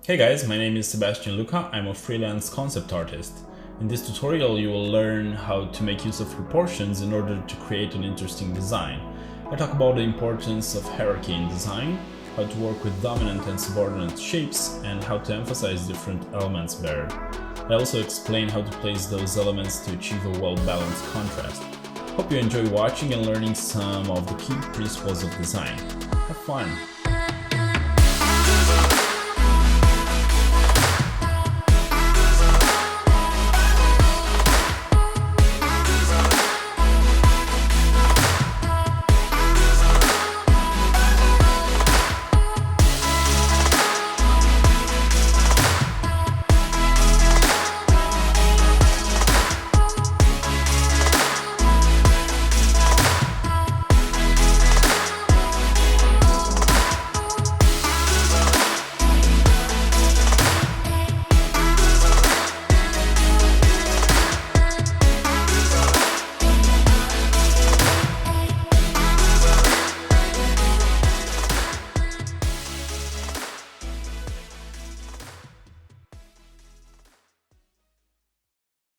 Hey guys, my name is Sebastian Luca. I'm a freelance concept artist. In this tutorial you will learn how to make use of proportions in order to create an interesting design. I talk about the importance of hierarchy in design, how to work with dominant and subordinate shapes, and how to emphasize different elements better. I also explain how to place those elements to achieve a well-balanced contrast. Hope you enjoy watching and learning some of the key principles of design. Have fun!